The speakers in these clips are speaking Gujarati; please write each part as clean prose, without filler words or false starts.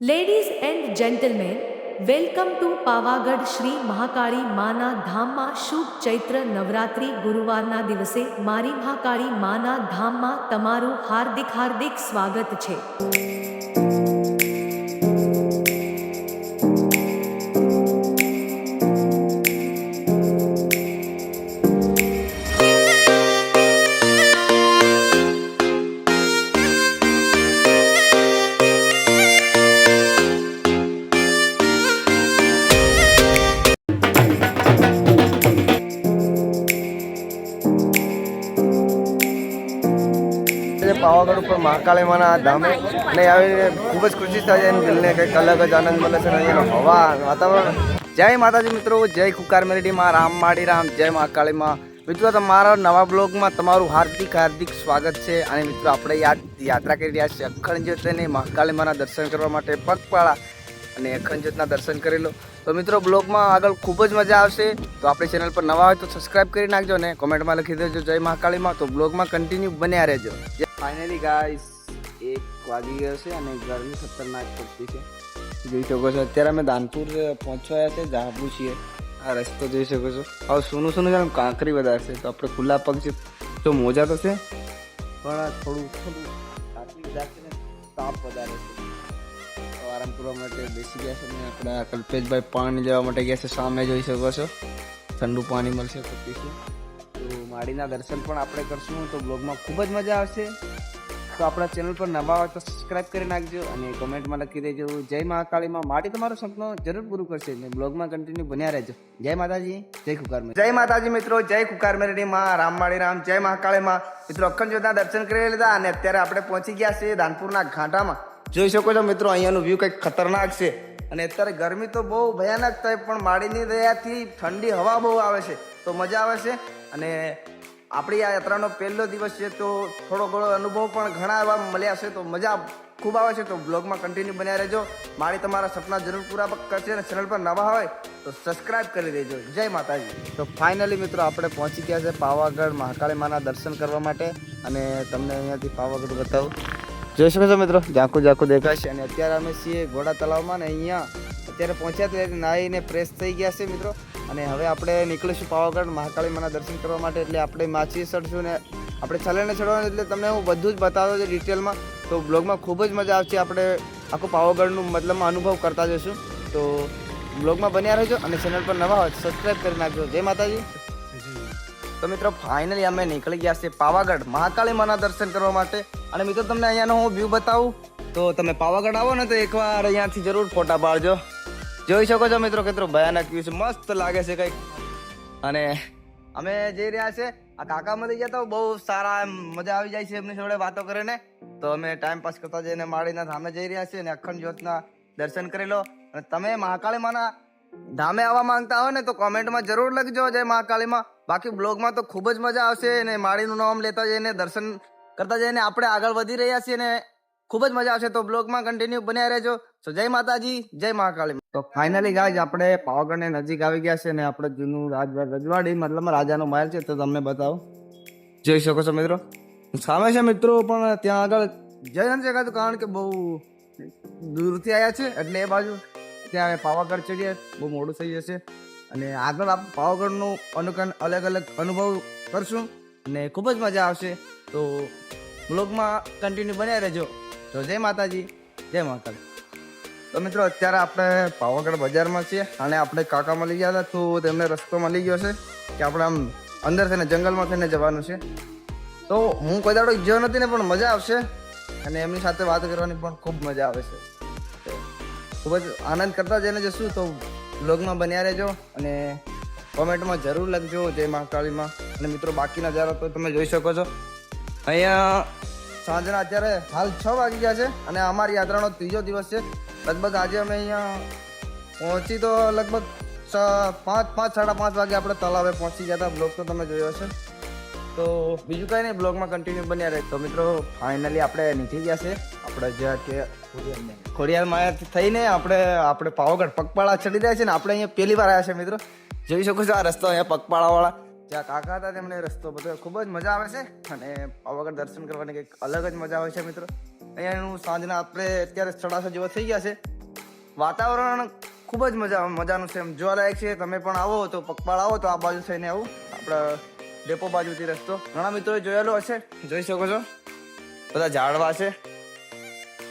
Ladies and gentleman, welcome to Pavagadh Shri Mahakali માના ધામમાં શુભ ચૈત્ર નવરાત્રિ ગુરુવારના દિવસે મારી મહાકાળી માના ધામમાં તમારું હાર્દિક હાર્દિક સ્વાગત છે. પાવાગઢ ઉપર મહાકાળી માના ધામે અને આવીને ખૂબ જ ખુશી થાય છે અને દિલને કંઈક અલગ જ આનંદ મળે છે. અહીંયાનો હવા વાતાવરણ. જય માતાજી મિત્રો, જય ખુકાર મેલડીમાં, રામ માડી રામ, જય મહાકાળીમાં. મિત્રો, તમારા નવા બ્લોગમાં તમારું હાર્દિક હાર્દિક સ્વાગત છે. અને મિત્રો, આપણે યાત્રા કરી રહ્યા છીએ અખંડ જ્યોતની મહાકાળી માના દર્શન કરવા માટે પગપાળા, અને અખંડ જ્યોતના દર્શન કરી લો. તો મિત્રો, બ્લોગમાં આગળ ખૂબ જ મજા આવશે. તો આપણી ચેનલ પર નવા હોય તો સબસ્ક્રાઈબ કરી નાખજો અને કોમેન્ટમાં લખી દેજો જય મહાકાળીમાં. તો બ્લોગમાં કન્ટિન્યુ બન્યા રહેજો. ફાઇનલી ગાઈસ 1 વાગી ગયો છે અને ગરમી ખતરનાક પડતી છે. જોઈ શકો છો અત્યારે અમે દાનપુર પહોંચવાયા છે, જાબુ છીએ. આ રસ્તો જોઈ શકો છો. હવે સોનું સોનું જાણે કાંકરી વધારે છે. તો આપણે ખુલ્લા પગ છે તો મોજા તો છે, પણ થોડું કાંકરી વધારે છે ને તાપ વધારે છે. આરામ કરવા માટે બેસી ગયા છે અને આપણા કલ્પેશભાઈ પાણી લેવા માટે ગયા છે. સામે જોઈ શકો છો ઠંડુ પાણી મળશે તો પીશું. તો માડીના દર્શન પણ આપણે કરશું. તો બ્લોગમાં ખૂબ જ મજા આવશે. તો આપણા ચેનલ પર નવા હોય તો સબસ્ક્રાઈબ કરી નાખજો અને કોમેન્ટમાં લખી દેજો જય મહાકાળીમાં. માડી તમારું સપનું જરૂર પૂરું કરશે અને બ્લોગમાં કન્ટિન્યુ બન્યા રહેજો. જય માતાજી, જય ખુકાર મેલડી. જય માતાજી મિત્રો, જય ખુકાર મેલડીમાં, રામ માડી રામ, જય મહાકાળીમાં. મિત્રો, અખંડ જ્યોતના દર્શન કરી લીધા અને અત્યારે આપણે પહોંચી ગયા છીએ દાનપુરના ઘાટામાં. જોઈ શકો છો મિત્રો, અહીંયાનું વ્યૂ કંઈક ખતરનાક છે. અને અત્યારે ગરમી તો બહુ ભયાનક થાય, પણ માડીની દયાથી ઠંડી હવા બહુ આવે છે તો મજા આવે છે. અને આપણી આ યાત્રાનો પહેલો દિવસ છે તો થોડો ઘણો અનુભવ પણ ઘણા એવા મળ્યા છે. તો મજા ખૂબ આવે છે. તો બ્લોગમાં કન્ટિન્યુ બન્યા રહેજો. માડી તમારા સપના જરૂર પૂરા કરશે અને ચેનલ પર નવા હોય તો સબસ્ક્રાઈબ કરી દેજો. જય માતાજી. તો ફાઇનલી મિત્રો, આપણે પહોંચી ગયા છે પાવાગઢ મહાકાળી માના દર્શન કરવા માટે. અને તમને અહીંયાથી પાવાગઢ બતાવું. જોઈ શકો છો મિત્રો, ઝાંખું ઝાંખું દેખાય છે. અને અત્યારે અમે છીએ ઘોડા તળાવમાં ને અહીંયા અત્યારે પહોંચ્યા તો નાહીને ફ્રેશ થઈ ગયા છે મિત્રો. અને હવે આપણે નીકળીશું પાવાગઢ મહાકાળી માના દર્શન કરવા માટે. એટલે આપણે માછી ચડશું ને આપણે છલેને ચડવાનું, એટલે તમને હું બધું જ બતાવો છું ડિટેલમાં. તો બ્લોગમાં ખૂબ જ મજા આવશે. આપણે આખું પાવાગઢનું મતલબમાં અનુભવ કરતા જઈશું. તો બ્લોગમાં બન્યા રહેજો અને ચેનલ પર નવા હોય સબસ્ક્રાઈબ કરી નાખજો. જય માતાજી. તો મિત્રો, ફાઇનલી અમે નીકળી ગયા છે પાવાગઢ મહાકાળી માના દર્શન કરવા માટે. અને મિત્રો, તમને અહીંયાનો હું વ્યૂ બતાવું. તો તમે પાવાગઢ આવો ને તો એકવાર અહીંયાથી જરૂર ફોટા પાડજો. જોઈ શકો છો મિત્રો, કેટલો ભયાનક વ્યૂ છે, મસ્ત લાગે છે કંઈક. અને અમે જઈ રહ્યા છે, આ કાકા મળી ગયા તો બહુ સારા, એમ મજા આવી જાય છે એમની જોડે વાતો કરીને. તો અમે ટાઈમ પાસ કરતા જઈને માળીના ધામે જઈ રહ્યા છીએ અને અખંડ જ્યોતના દર્શન કરી લો. અને તમે મહાકાળી માના ધામે આવવા માંગતા હો ને તો કોમેન્ટમાં જરૂર લખજો જય મહાકાળીમાં. બાકી બ્લોગમાં તો ખૂબ જ મજા આવશે અને માળીનું નામ લેતા જઈને દર્શન કરતા જઈને આપણે આગળ વધી રહ્યા છીએ અને ખૂબ જ મજા આવશે. તો બ્લોગમાં કન્ટિન્યુ બન્યા રહેજો. તો જય માતાજી, જય મહાકાળી. તો ફાઇનલી ગાઈઝ, આપણે પાવાગઢની નજીક આવી ગયા છે અને આપણે જૂનું રજવાડી મતલબ રાજાનો મહેલ છે તો તમને બતાવો. જોઈ શકો છો મિત્રો, સામે છે મિત્રો, પણ ત્યાં આગળ જઈ નથી શકાતું કારણ કે બહુ દૂરથી આવ્યા છે. એટલે એ બાજુ ત્યાં પાવાગઢ ચડીએ બહુ મોડું થઈ જશે. અને આગળ આપણે પાવાગઢનું અલગ અલગ અનુભવ કરશું અને ખૂબ જ મજા આવશે. તો બ્લોગમાં કન્ટિન્યુ બન્યા રહેજો. તો જય માતાજી, જય મહાકાળી. તો મિત્રો, અત્યારે આપણે પાવાગઢ બજારમાં છીએ અને આપણે કાકા મળી ગયા હતા. તો તેમને રસ્તો મળી ગયો છે કે આપણે આમ અંદર થઈને જંગલમાં થઈને જવાનું છે. તો હું કોઈ દાડો ગયો નથી ને, પણ મજા આવશે અને એમની સાથે વાત કરવાની પણ ખૂબ મજા આવે છે. ખૂબ જ આનંદ કરતા જઈને જશું. તો બ્લોગમાં બન્યા રહેજો અને કોમેન્ટમાં જરૂર લખજો જય મહાકાળીમાં. અને મિત્રો, બાકી નજારો તો તમે જોઈ શકો છો. અહીંયા સાંજના અત્યારે હાલ 6 વાગી ગયા છે અને અમારી યાત્રાનો 3જો દિવસ છે. લગભગ આજે અમે અહીંયા પહોંચી તો લગભગ 5:30 વાગે આપણે તળાવે પહોંચી ગયા હતા. બ્લોગ તો તમે જોયો હશે. તો બીજું કંઈ નહીં, બ્લોગમાં કન્ટિન્યુ બન્યા રહે. તો મિત્રો, ફાઇનલી આપણે નીકળી ગયા છે. આપણે જ્યાં કે ખોડિયાર માયાથી થઈને આપણે પાવાગઢ પગપાળા ચડી રહ્યા છે ને આપણે અહીંયા પહેલી વાર આવ્યા છે મિત્રો. જોઈ શકો છો આ રસ્તો અહીંયા પગપાળાવાળા. જ્યાં કાકા હતા તેમણે રસ્તો બધો ખૂબ જ મજા આવે છે અને પાવાગઢ દર્શન કરવાની કંઈક અલગ જ મજા આવે છે મિત્રો. અહીંયાનું સાંજના આપણે અત્યારે 6:30 જેવા થઈ ગયા છે. વાતાવરણ ખૂબ જ મજાનું છે, એમ જોવાલાયક છે. તમે પણ આવો તો પગપાળ આવો તો આ બાજુ થઈને આવું, આપણા ડેપો બાજુથી રસ્તો ઘણા મિત્રોએ જોયેલો હશે, જોઈ શકો છો બધા ઝાડવા છે,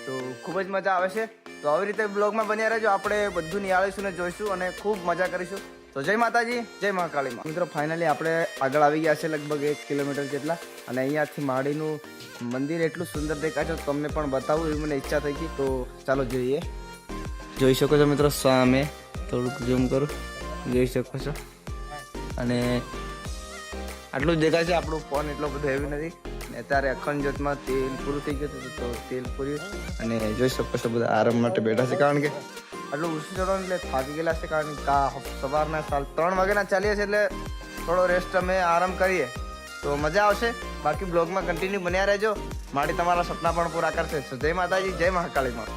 તો ખૂબ જ મજા આવે છે. તો આવી રીતે બ્લોગમાં બન્યા રહેજો, આપણે બધું નિહાળીશું ને જોઈશું અને ખૂબ મજા કરીશું. તો જય માતાજી, જય મહાકાળીમાં. મિત્રો ફાઇનલી આપણે આગળ આવી ગયા છે લગભગ 1 કિલોમીટર જેટલા, અને અહીંયાથી માડીનું મંદિર એટલું સુંદર દેખાય છે, તમને પણ બતાવું એવી મને ઈચ્છા થઈ ગઈ. તો ચાલો જોઈએ. જોઈ શકો છો મિત્રો સામે, થોડુંક ઝૂમ કરું, જોઈ શકો છો. અને આટલું જ દેખાય છે, આપણો ફોન એટલો બધો હેવી નથી. અને અત્યારે અખંડ જ્યોતમાં તેલ પૂરું થઈ ગયું હતું, તો તેલ પૂર્યું અને જોઈ શકો છો બધા આરામ માટે બેઠા છે, કારણ કે આટલું ઊંચું ચડવાનું એટલે થાકી ગયેલા છે. કારણ કે સવારના 3 વાગ્યાના ચાલીએ છીએ, એટલે થોડો રેસ્ટ અમે આરામ કરીએ તો મજા આવશે. બાકી બ્લોગમાં કન્ટિન્યુ બન્યા રહેજો, માડી તમારા સપના પણ પૂરા કરશે. તો જય માતાજી, જય મહાકાળીમાં.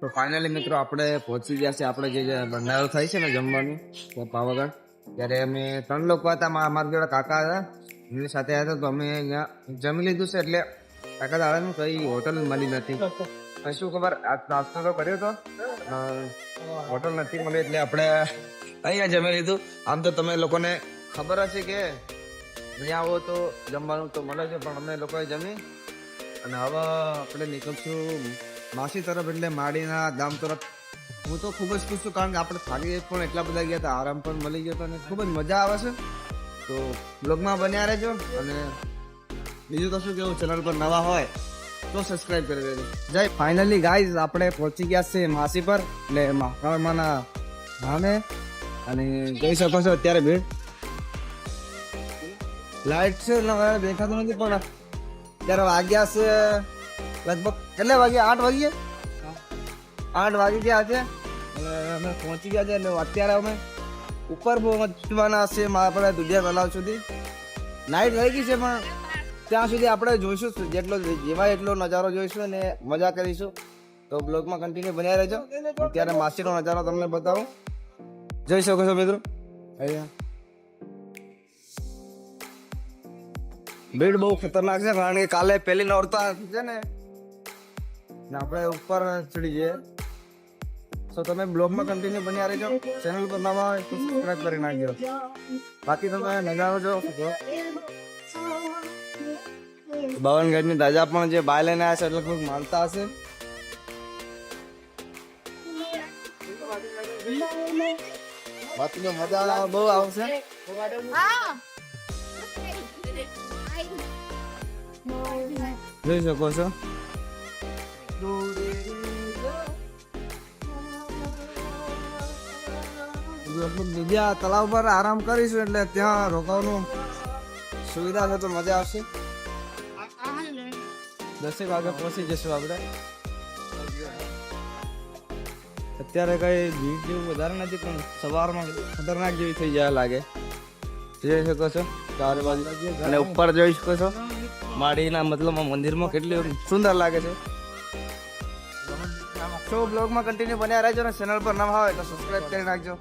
તો ફાઇનલી મિત્રો આપણે પહોંચી ગયા છે, આપણે જે ભંડારો થાય છે ને જમવાનું પાવાગઢ. ત્યારે અમે 3 લોકો હતા, મારા જોડે કાકા હતા, એમની સાથે હતા. તો અમે અહીંયા જમી લીધું છે, એટલે કાકા દાદાનું કઈ હોટલ મળી નથી. શું ખબર, નાસ્તો તો કર્યો હતો, હોટલ નથી મળી, એટલે આપણે અહીંયા જમી લીધું. આમ તો તમે લોકોને ખબર હશે કે અહીંયા આવો તો જમવાનું તો મળે છે, પણ અમે લોકોએ જમી અને હવે આપણે નીકળશું માસી તરફ, એટલે માડીના ધામ તરફ. હું તો ખૂબ જ ખુશ છું, કારણ કે આપણે થાકી પણ એટલા બધા ગયા હતા, આરામ પણ મળી ગયો હતો અને ખૂબ જ મજા આવે છે. તો બ્લોગમાં બન્યા રહેજો, અને બીજું તો શું કેવું, ચેનલ પર નવા હોય તો સબસ્ક્રાઈબ કરી દેજો. જય. ફાઇનલી ગાઈઝ આપણે પહોંચી ગયા છે માસી પર, એટલે મહાકાળીમાના ધામે. અને જોઈ શકો છો અત્યારે ભીડ, લાઈટ છે દેખાતું નથી, પણ અત્યારે વાગ્યા છે લગભગ કેટલા વાગ્યા, 8 વાગ્યા, 8 વાગી ગયા છે. અને અમે પહોંચી ગયા છે, એટલે અત્યારે અમે ઉપર પહોંચવાના છે આપણે દુધિયા તલાવ સુધી. નાઇટ થઈ ગઈ છે, પણ ત્યાં સુધી આપણે જોઈશું, જેટલો જેવા એટલો નજારો જોઈશું અને મજા કરીશું. તો બ્લોગમાં કન્ટિન્યુ બન્યા રહેજો. અત્યારે માસીનો નજારો તમને બતાવું, જોઈ શકો છો મિત્રો. અહીંયા ભીડ બહુ ખતરનાક છે, કારણ કે કાલે પહેલી નોરતા છે ને આપણે ઉપર ચડી જઈએ. તો તમે બ્લોગમાં કન્ટિન્યુ બન્યા રહેજો, ચેનલ પર નવા હોય તો સબસ્ક્રાઇબ કરી નાખજો. બાકી તમે નજારો જો 52 ગજની દાજા પણ જે બાય લઈને આવ્યા છે, એટલે ખૂબ માનતા હશે. બાકી તો મજા બહુ આવશે. જોઈ શકો છો બીજા તળાવ પર આરામ કરીશું, એટલે ત્યાં રોકાવાનું સુવિધા છે, તો મજા આવશે. 10 વાગે પહોંચી જશું આપણે. અત્યારે કઈ ભીડ જેવું વધારે નથી, પણ સવારમાં ખતરનાક જેવી થઈ જાય લાગે. જોઈ શકો છો ચારે બાજુ, અને ઉપર જોઈ શકો છો માડીના મતલબમાં મંદિરમાં કેટલી સુંદર લાગે છે. તો બ્લોગમાં કન્ટિન્યુ બન્યા રહેજો, ને ચેનલ પર નવા હોય તો સબસ્ક્રાઇબ કરી નાખજો.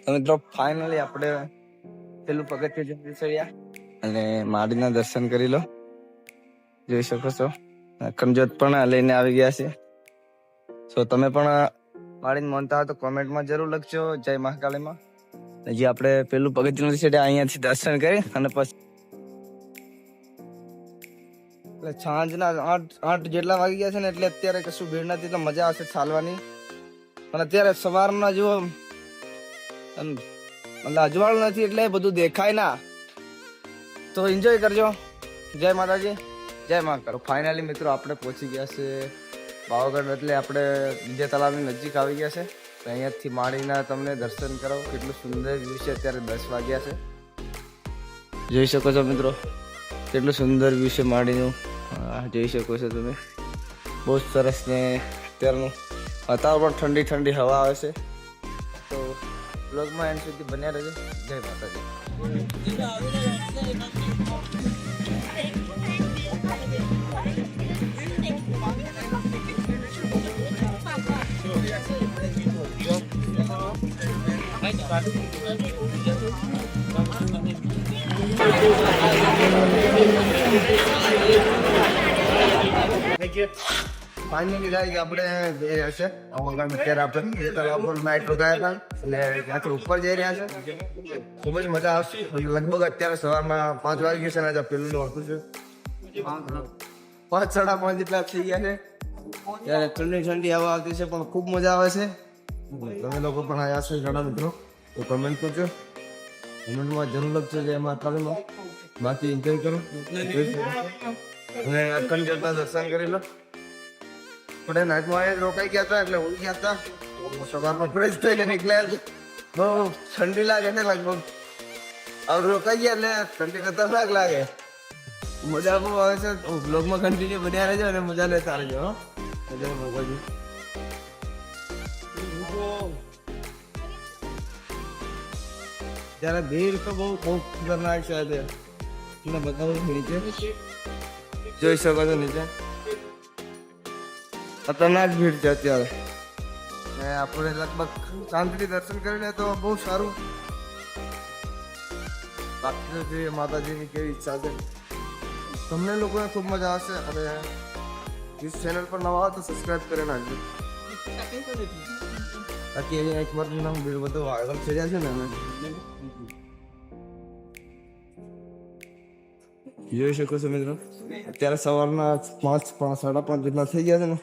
તો મિત્રો ફાઇનલી આપણે પેલું પગથિયું જલ્દી ચડ્યા અને માડીના દર્શન કરી લો. જોઈ શકો છો અખંડ પણ લઈને આવી ગયા છે. તો તમે પણ માડીને માનતા હોય તો કોમેન્ટમાં જરૂર લખજો જય મહાકાળીમાં. હજી આપણે પેલું પગથિયું નથી ચડ્યા, અહીંયાથી દર્શન કરી અને પછી સાંજના 8 જેટલા વાગી ગયા છે ને, એટલે અત્યારે કશું ભીડ નથી, તો મજા આવશે ચાલવાની. પણ અત્યારે સવારના જો અજવાળું નથી, એટલે બધું દેખાય ના, તો એન્જોય કરજો. જય માતાજી, જય મહાકાળ. ફાઇનલી મિત્રો આપણે પહોંચી ગયા છે પાવાગઢ, એટલે આપણે બીજા તળાવની નજીક આવી ગયા છે. તો અહીંયાથી માડીના તમને દર્શન કરાવો, કેટલું સુંદર વ્યૂ છે. અત્યારે 10 વાગ્યા છે, જોઈ શકો છો મિત્રો, કેટલું સુંદર વ્યૂ છે માડીનું. જોઈ શકો છો તમે, બહુ જ સરસ. ને અત્યારનું વાતાવરણ પણ ઠંડી ઠંડી હવા આવે છે. તો બ્લોગમાં એન્ડ સુધી બન્યા રહેજો. જય માતાજી. ફાઇનલી ગાઈસ આપણે જઈ રહ્યા છે અત્યારે આપણે તળાવ પર નાઇટ રોકાયા હતા એટલે ત્યાંથી ઉપર જઈ રહ્યા છે. ખૂબ જ મજા આવશે. લગભગ અત્યારે સવારના 5 વાગી છે ને પેલું નોતું છે 5 સાડા 5 જેટલા થઈ ગયા છે. ત્યારે ઠંડી ઠંડી હવા આવતી છે પણ ખૂબ મજા આવે છે. તમે લોકો પણ આવ્યા છો ઘણા મિત્રો, તો કમેન્ટ કરજો. કમેન્ટમાં જરૂર લખજો જે એમાં કાળીમાં. બાકી એન્જોય કરો અને અખંડ જતા દર્શન કરી લો. આપણે નાઇટમાં રોકાઈ ગયા હતા એટલે ઉડી ગયા હતા. સવારમાં ફ્રેશ થઈને નીકળ્યા. બહુ ઠંડી લાગે ને લગભગ. હવે રોકાઈ ગયા એટલે ઠંડી ખતરનાક લાગે. મજા બહુ આવે છે. બ્લોગમાં કન્ટિન્યુ બન્યા રહેજો અને મજા લેતા રહેજો. મજા મોબાઈલ ત્યારે ભીડ તો બહુ ખતરનાક છે. તમને બતાવું નીચે જોઈ શકો છો. નીચે ખતરનાક ભીડ છે અત્યારે. ને આપણે લગભગ શાંતિથી દર્શન કરીને તો બહુ સારું. બાકી તો માતાજીની કેવી ઈચ્છા છે. તમને લોકોને ખૂબ મજા આવશે. અને इस चैनल पर नवा हो तो सब्सक्राइब करे नाखજો. બાકી અહીંયા એક વાર નામ બીડ બધો આગળ થઈ જાય છે ને. અમે જોઈ શકો છો મિત્રો, અત્યારે સવારના 5 સાડા 5 જેટલા થઈ ગયા છે ને.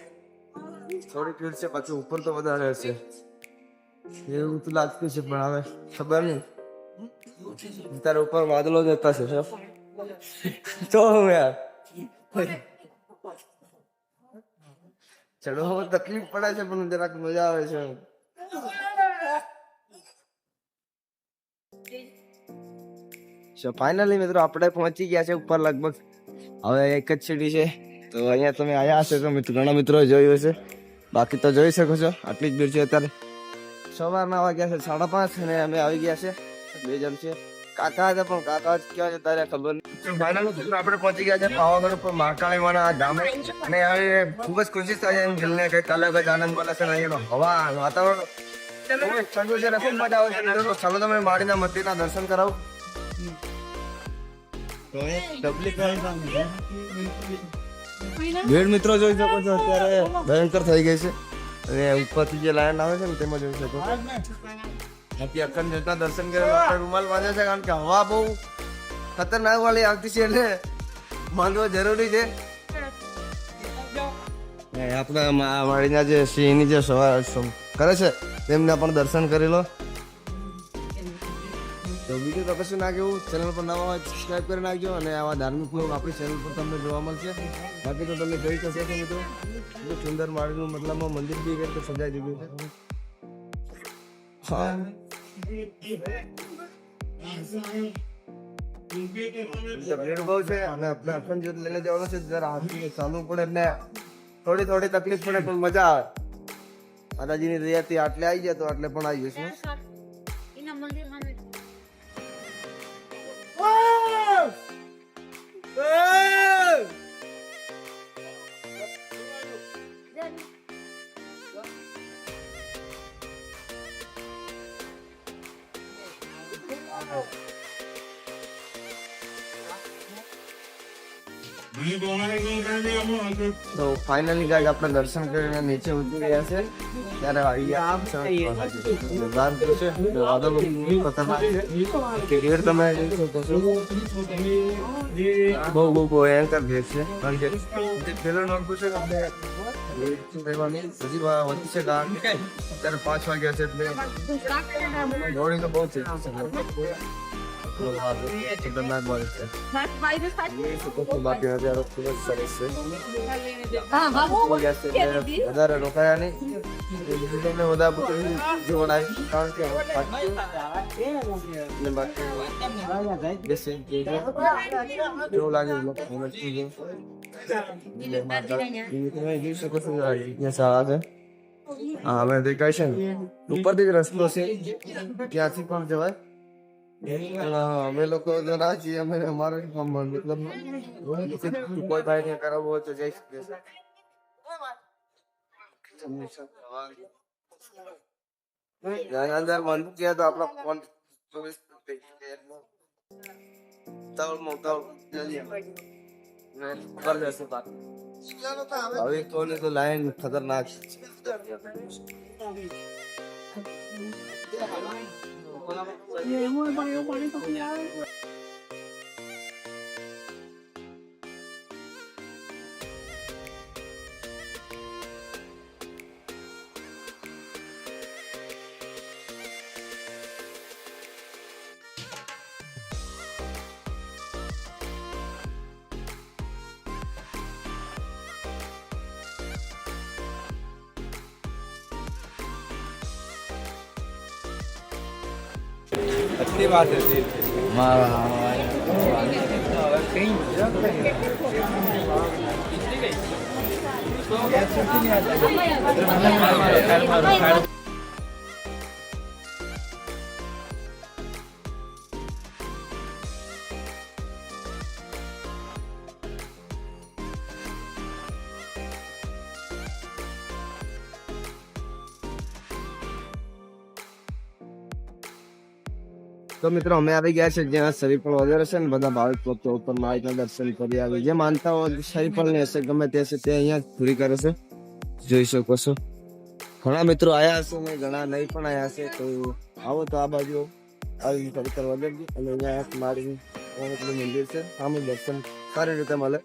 થોડી ભીડ છે, પાછું ઉપર તો વધારે હશે એવું તો લાગતું છે પણ હવે ખબર નહીં. અત્યારે ઉપર વાદળો જતા છે તો યાર ચડવામાં તકલીફ પડે છે પણ જરાક મજા આવે છે. ફાઇનલી મિત્રો આપણે પહોંચી ગયા છે ઉપર. લગભગ હવે એક જ સીડી છે. તો અહીંયા તમે આવ્યા હશે તો ઘણા મિત્રો જોયું હશે. બાકી તો જોઈ શકો છો આટલી જ ભીડ છે. અત્યારે સવારના વાગ્યા છે 5:30 અને અમે આવી ગયા છે 2 જણ છે. કાકા હતા પણ કાકા ક્યાં જતા રહ્યા ખબર નહીં. ફાઇનલી આપણે પહોંચી ગયા છે પાવાગઢ ઉપર મહાકાળી માના ધામે. અને હવે ખૂબ જ ખુશી થાય છે. દિલને કંઈક અલગ જ આનંદ મળે છે. અહીંયાનો હવા વાતાવરણ ઠંડુ છે, ખૂબ મજા આવે છે. ચાલો તમે માડીના મંદિરના દર્શન કરાવો. ભીડ મિત્રો જોઈ શકો છો અત્યારે ભયંકર થઈ ગઈ છે. અને ઉપરથી જે લાઈન આવે છે ને તેમાં જોઈ શકો છો. બાકી અખંડ જતા દર્શન કરવા રૂમાલ બાંધે છે કારણ કે હવા બહુ ખતરનાક વાળી આવતી છે એટલે બાંધવો જરૂરી છે. આપણા માળીના જે સિંહની જે સવાર કરે છે તેમના પણ દર્શન કરી લો. તો બીજું તો કશું ના કેવું. ચેનલ પર નવા હોય સબસ્ક્રાઈબ કરી નાખજો. અને આવા ધાર્મિક લોક આપણી ચેનલ પર તમને જોવા મળશે. બાકી તો તમે જોઈ શકો છો મિત્રો, એટલું સુંદર માળીનું મતલબમાં મંદિર બી રીતે સજાઈ દીધું છે. હા ભીડ બહુ છે અને આપણે અખંડ જ્યોત લઈને જવાનું છે. જરા હાથી ચાલવું પડે એટલે થોડી તકલીફ પડે પણ મજા આવે. માતાજીની દયાથી આટલે આવી જાય તો આટલે પણ આવી જશું. તો ફાઇનલી ગાઈસ આપણે દર્શન કરીને નીચે ઉતરી ગયા છે. ત્યારે આવી ગયા બહુ ભયંકર ભેદ છે. પેલો નોટ પૂછે આપણે હજી વધી છે કારણ કે અત્યારે 5 વાગ્યા છે એટલે દોડી તો બહુ છે. ખતરનાક મળે છે બાકી નજારો ખૂબ જ સરસ છે વધારે રોકાયા નહીં બધા જોડાય કારણ કે કેવું લાગે શાળા છે હા અમે દેખાય છે ને ઉપરથી જ રસ્તો છે ત્યાંથી પણ જવાય અમે લોકો ના છીએ અમે અમારો મતલબ કોઈ ભાઈ ને કરાવવું હોય તો જઈ શકીએ અંદર મન ગયા તો આપણા ફોન હવે કોને તો લાઈન ખતરનાક अच्छी बात है તો મિત્રો અમે આવી ગયા છે જ્યાં શરીફળ વગેરે છે ને બધા ભાવિક ભક્તો ઉપર માળીના દર્શન કરી આવી જે માનતા હોય શરીફળ ને હશે ગમે તે હશે તે અહીંયા પૂરી કરે છે જોઈ શકો છો ઘણા મિત્રો આયા હશે ને ઘણા નહીં પણ આયા હશે તો આવો તો આ બાજુ આવી શરીફળ વગેરે અને અહીંયા માળી મંદિર છે સામે દર્શન સારી રીતે મળે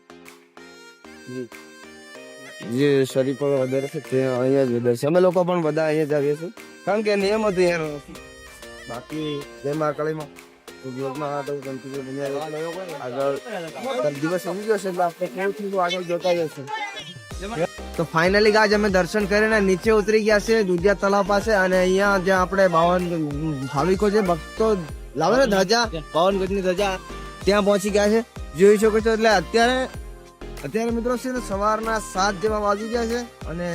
જે શરીફળ વગેરે છે તે અહીંયા જ છે અમે લોકો પણ બધા અહીંયા જ આવીએ છીએ કારણ કે નિયમ હતું યાર બાકી જય મહાકાળીમાં આગળ દિવસ સમજી ગયો છે એટલે આપણે કેવું થયું આગળ જોતા જશે તો ફાઇનલી ગાજ અમે દર્શન કરીને નીચે ઉતરી ગયા છે દુધિયા તળાવ પાસે અને અહીંયા જ્યાં આપણે ભાવિકો છે ભક્તો લાવે ને ધજા પાવનગઢની ધજા ત્યાં પહોંચી ગયા છે જોઈ શકો છો એટલે અત્યારે મિત્રો છે ને સવારના 7 જેવા વાગી ગયા છે અને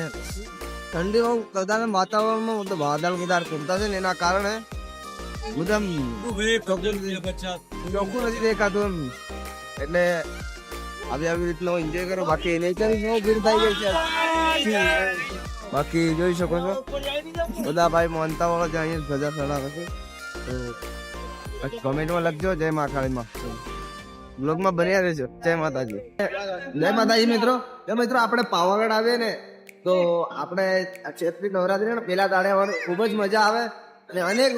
ઠંડી બધાને વાતાવરણમાં મતલબ વાદળ કદાર ખૂમતા છે ને એના કારણે ચોખ્ખું નથી દેખાતું એટલે આવી રીતના એન્જોય કરો બાકી ભીડ થઈ ગઈ છે બાકી જોઈ શકો છો બધા ભાઈ માનતા વાળા જે અહીંયા ધજા ચડાવે છે તો કમેન્ટમાં લખજો જય મહાકાળીમાં બ્લોગમાં બન્યા રહેજો જય માતાજી મિત્રો આપણે પાવાગઢ આવીએ ને તો આપણે ચૈત્રી નવરાત્રી ને પેલા દાડે ખૂબ જ મજા આવે અને અનેક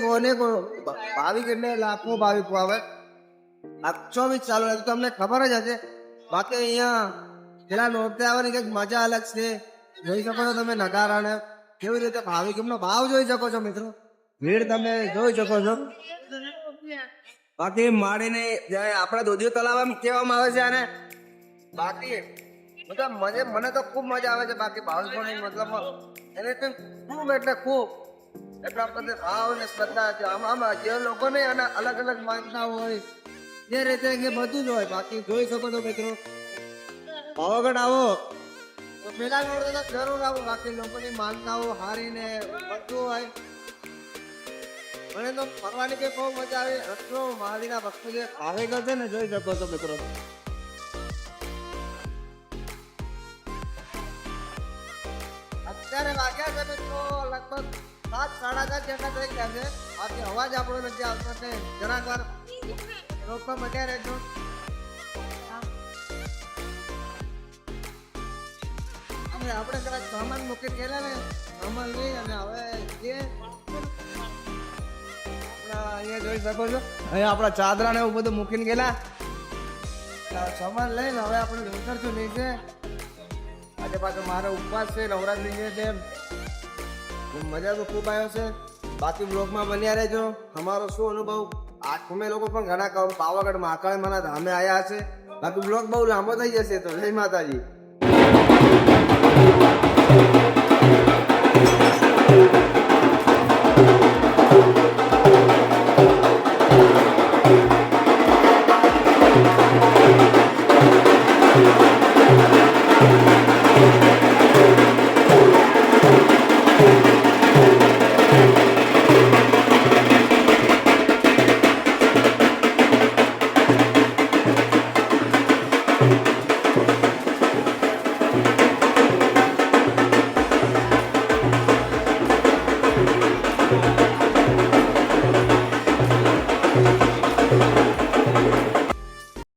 ભાવિક એટલે લાખો ભાવિકો આવે આ 24 ચાલુ રહે તમને ખબર જ હશે બાકી અહીંયા પેલા નોરતે આવવાની કંઈક મજા અલગ છે જોઈ શકો છો તમે નગારાને કેવી રીતે ભાવિક એમનો ભાવ જોઈ શકો છો મિત્રો ભીડ તમે જોઈ શકો છો બાકી માળીને આપણા દોધિયો તળાવ એમ કહેવામાં આવે છે અને બાકી મતલબ મને તો ખૂબ મજા આવે છે બાકી ભાવિકોની મતલબ એને ખૂબ એટલે ખૂબ એટલા બધા ભાવ ને શ્રદ્ધા છે આમાં જે લોકોને અને અલગ અલગ માનતા હોય જે રીતે કે બધું જ હોય બાકી જોઈ શકો છો મિત્રો પાવાગઢ આવો તો પેલા નોડે તો જરૂર આવો બાકી લોકોની માનતાઓ હારીને બધું હોય મને તો ફરવાની કે બહુ મજા આવે એટલો મહાવીરના ભક્તો જે ભાવેગર છે ને જોઈ શકો છો મિત્રો અત્યારે વાગ્યા છે મિત્રો લગભગ 7:30 જેટલા થઈ ગયા છે બાકી અવાજ આપણો નથી આવતો છે જરાક વાર રોકમાં બન્યા રહેજો આપણે જરાક સામાન મૂકી ગયેલા ને સામાન લઈ અને હવે જે અહીંયા જોઈ શકો છો અહીંયા આપણા ચાદરા ને એવું બધું મૂકીને ગયેલા સામાન લઈને હવે આપણે ઉતરશું નીચે આજે પાછો મારો ઉપવાસ છે નવરાત્રી છે મજા તો ખૂબ આવ્યો છે બાકી બ્લોગમાં બન્યા રહેજો અમારો શું અનુભવ તમે લોકો પણ ઘણા પાવાગઢ મહાકાળી માના ધામે આવ્યા હશે. બાકી બ્લોગ બહુ લાંબો થઈ જશે. તો જય માતાજી.